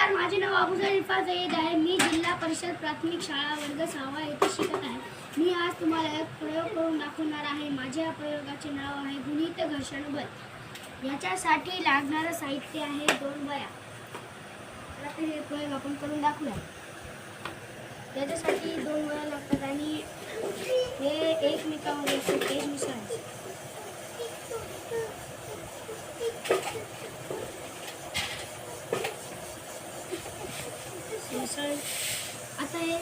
नमस्कार, माझे नाव अबुजर इरफा जईद आहे. मी जिल्हा परिषद प्राथमिक शाळा वर्ग 6 येथे शिकत आहे. मी आज तुम्हाला एक प्रयोग करून दाखवणार आहे. माझ्या प्रयोगाचे नाव आहे गुणित घर्षण बल. याच्यासाठी लागणारं साहित्य आहे 2 वह्या. आता हे प्रयोग आपण करून दाखवूया. याच्यासाठी 2 वह्या लागतात आणि हे एकमेकांमध्ये पेज मिसळायचे. आता हे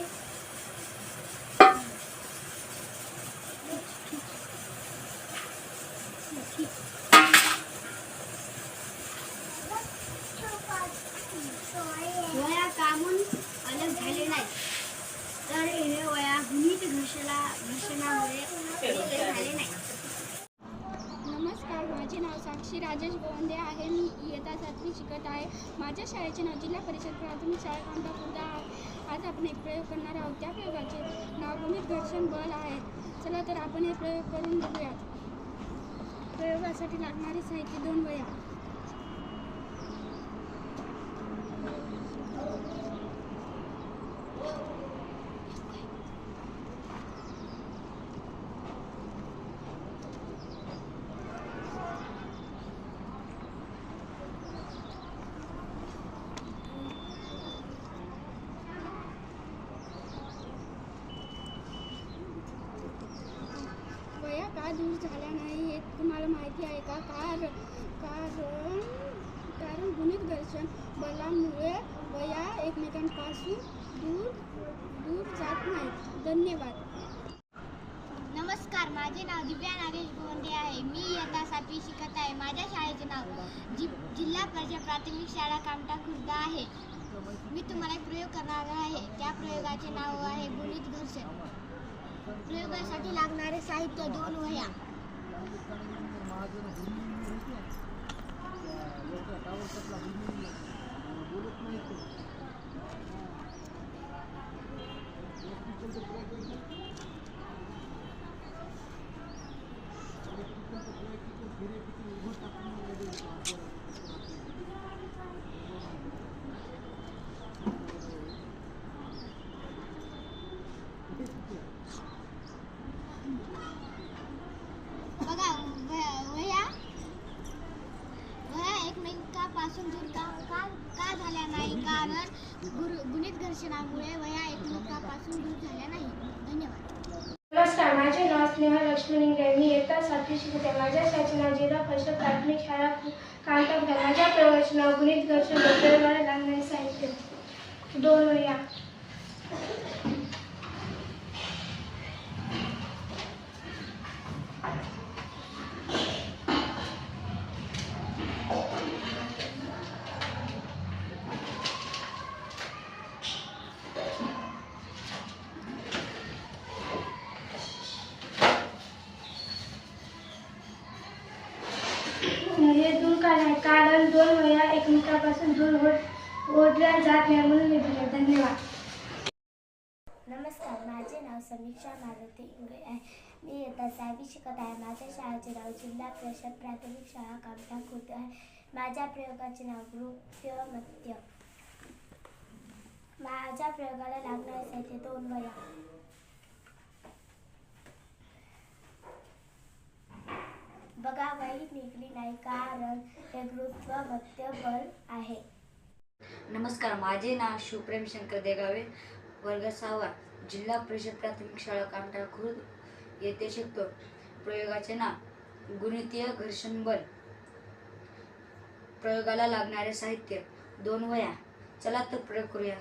वया कामून अलग झाले नाही, तर हे वया गुणित घर्षणामुळे झाले नाही. नमस्कार, माझे नाव साक्षी राजेश गोवंदे आहे. मी इयत्ता 7वी शिकत आहे. माझ्या शाळेचे नाव जिल्हा परिषद प्राथमिक शाळा कामठा खुर्द आहे. आज आपण एक प्रयोग करणार आहोत. त्या प्रयोगाचे नाव गुणित घर्षण बल आहे. चला तर आपण हे प्रयोग करून बघूया. प्रयोगासाठी लागणारे साहित्य 2 वह्या. वह्या का दूर झाल्या नाही हे तुम्हाला माहिती आहे का? कारण गुणित घर्षण बलामुळे वह्या एकमेकांपासून दूर जात नाहीत. धन्यवाद. नमस्कार, माझे नाव दिव्या नागेश गोवंदे आहे. मी इयत्ता 7वी शिकत आहे. माझ्या शाळेचे नाव जिल्हा परिषद प्राथमिक शाळा कामठा खुर्द आहे. मी तुम्हाला एक प्रयोग करणार आहे. त्या प्रयोगाचे नाव आहे गुणित घर्षण. प्रयोगासाठी लागणारे साहित्य 2 वह्या. बघा, वह्या एकमेकांपासून दूर का झाल्या नाही? कारण गुणित घर्षणामुळे वह्या एकमेकांपासून दूर झाल्या नाही. धन्यवाद. नमस्कार, माझे नाव स्नेहा लक्ष्मण इंगळे. मी इयत्ता 7वी शिकत आहे. माझ्या शाळेचे नाव जिल्हा परिषद प्राथमिक शाळा कामठा खुर्द. माझ्या प्रयोगाचे नाव गुणित घर्षण बल. प्रयोगाला लागणारे साहित्य 2 वह्या. हे दूर का नाही? कारण 2 वह्या एकमेकांपासून दूर ओढल्या जात नाही म्हणून हे दिले. धन्यवाद. नमस्कार, माझे नाव समीक्षा मारुती इंगळे आहे. मी इयत्ता 6वी शिकत आहे. माझ्या शाळेचे नाव जिल्हा परिषद प्राथमिक शाळा कामठा खुर्द आहे. माझ्या प्रयोगाचे नाव गृह्यमत्य. माझ्या प्रयोगाला लागणारे साहित्य 2 वह्या. बघा, वही निघली नाही कारण हे गृह्यमत्य बल आहे. नमस्कार, माझे नाव शिवप्रेम शंकर देगावे, वर्ग 6 जिल्हा परिषद प्राथमिक शाळा कामठा खुर्द येथे शिकतो. प्रयोगाचे नाव गुणितीय घर्षण बल. प्रयोगाला लागणारे साहित्य 2 वह्या. चला तर प्रयोग करूया.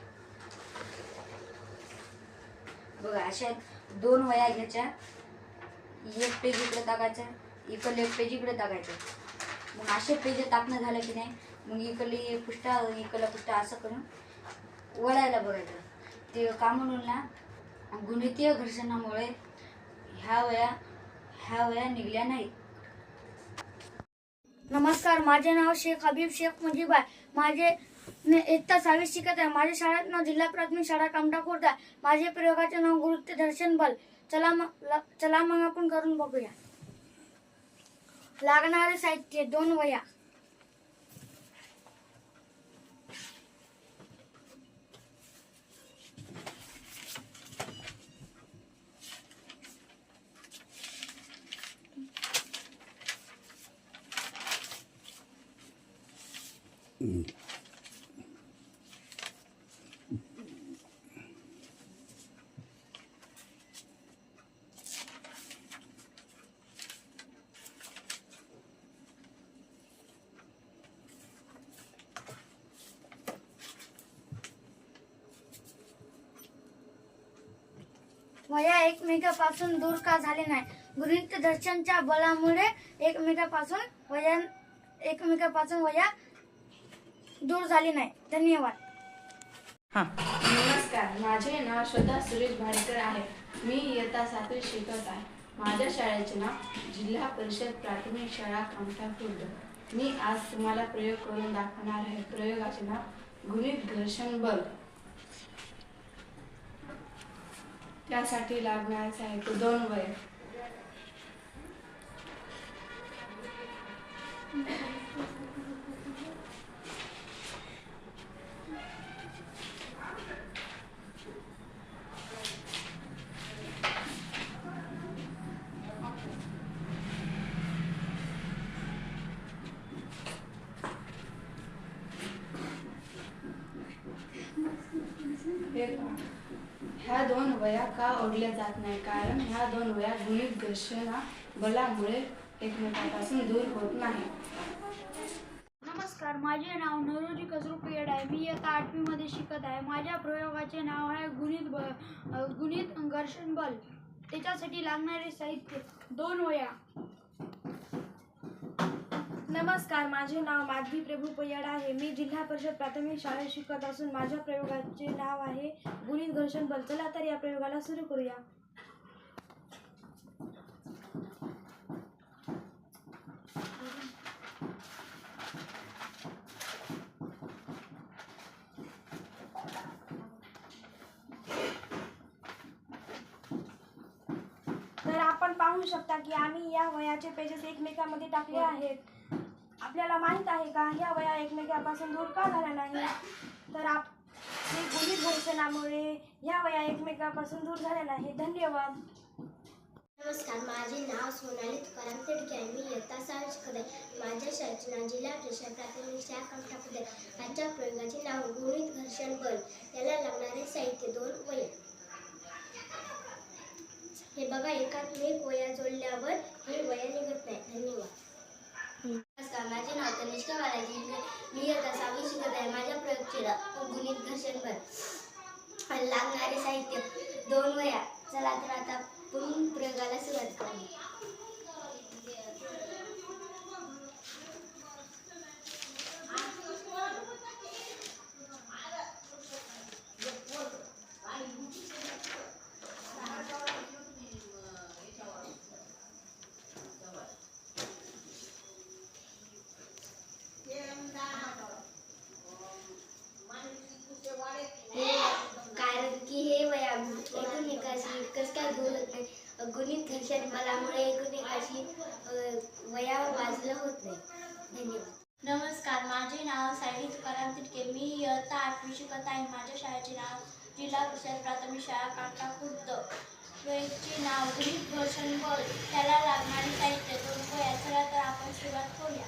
बघा, अशा 2 वह्या घ्यायच्या. एक पेज इकडे टाकायचं, इकडले एक पेज इकडे टाकायचं. मग असे पेज टाकणं झालं की नाही, मग इकडली पुष्ठा इकडला पुष्ठा असं करून वळायला बघायचं. ते का म्हणून ना, गुणितीय घर्षणामुळे ह्या वह्या निघल्या नाहीत. नमस्कार, माझे नाव शेख हबीब शेख मुजीब आहे. माझे इयत्ता 6वी शिकत आहे. माझ्या शाळेत नाव जिल्हा प्राथमिक शाळा कामठा खुर्द आहे. माझे प्रयोगाचे नाव गुणित घर्षण बल. चला मग आपण करून बघूया. लागणारे साहित्य 2 वह्या. वया एकमेकापासून दूर का झाले नाही? गृहीत दर्शनच्या बळामुळे एकमेकापासून वया दूर झाली नाही. धन्यवाद. नमस्कार, माझे नाव श्रद्धा सुरेश भाडकर आहे. मी इयत्ता 7वी शिकत आहे. माझ्या शाळेचे नाव जिल्हा परिषद प्राथमिक शाळा कामठा खुर्द. मी आज तुम्हाला प्रयोग करून दाखवणार आहे. प्रयोगाचे नाव गुणित घर्षण बल. त्यासाठी लागणारे साहित्य 2 वह्या, ह्या 2 वह्या का ओढल्या जात नाही? कारण ह्या 2 वह्या गुणित घर्षण बलामुळे एकमेकांपासून दूर होत नाही. नमस्कार, माझे नाव नवरोजी कसरू पेड आहे. मी इयत्ता 8वी मध्ये शिकत आहे. माझ्या प्रयोगाचे नाव आहे गुणित घर्षण बल. त्याच्यासाठी लागणारे साहित्य 2 वह्या. नमस्कार, माझे नाव माधवी प्रभू पय्याड आहे. मी जिल्हा परिषद प्राथमिक शाळेत शिकत असून माझ्या प्रयोगाचे नाव आहे गुणित घर्षण बल. चला तर या प्रयोगाला सुरू करूया. तर आपण पाहू शकता की आम्ही या वह्याचे पेजेस एकमेकांमध्ये टाकले आहेत. आपल्याला माहित आहे का ह्या वह्या एकमेकांपासून दूर का झाल्या नाही? तर हे गुणित घर्षणामुळे ह्या वह्या एकमेकांपासून दूर झाल्या नाही. धन्यवाद. नमस्कार, माझे नाव सोनाली तुकाराम तिडके आहे. मी इयत्ता 6वी शिकत आहे. माझ्या शाळेचे नाव जिल्हा परिषद प्राथमिक शाळा कामठा खुर्द आहे. आजच्या प्रयोगाचे नाव गुणित घर्षण बल. याला लागणारे साहित्य 2 वह्या. हे बघा, एकात्मिक वह्या जोडल्यावर हे वह्या निघत नाही. धन्यवाद. नमस्कार, माझे नाव तनिष्का बालाजी. मी इयत्ता 6वी शिकत आहे. माझ्या प्रयोगाचे गुणित घर्षण बल. लागणारे साहित्य 2 वह्या. चला तर आता पुढील प्रयोगाला सुरुवात करू. कारण की हे वया एकूण कसं काय दूर होत नाही? गुणित घर्षण बलामुळे एकूण वया बाजूला होत नाही. धन्यवाद. नमस्कार, माझे नाव सायली तुकाराम तिडके. मी इयत्ता 8वी शिकत आहे. माझ्या शाळेचे नाव जिल्हा परिषद प्राथमिक शाळा कामठा खुर्द. प्रयोगाचे नाव गुणित घर्षण बल. त्याला लागणारे साहित्य 2 वह्या. चला तर आपण सुरुवात करूया.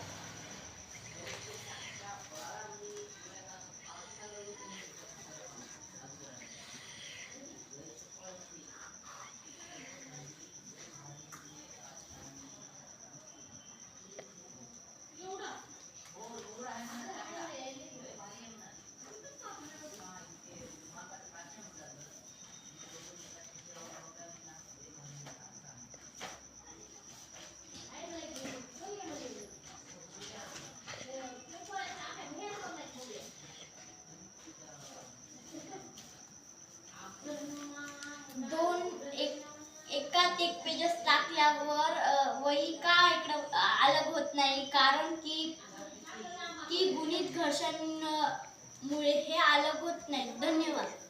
एकात एक पेजेस टाकल्यावर वही का इकडं अलग होत नाही? कारण की गुणित घर्षण मुळे हे अलग होत नाही. धन्यवाद.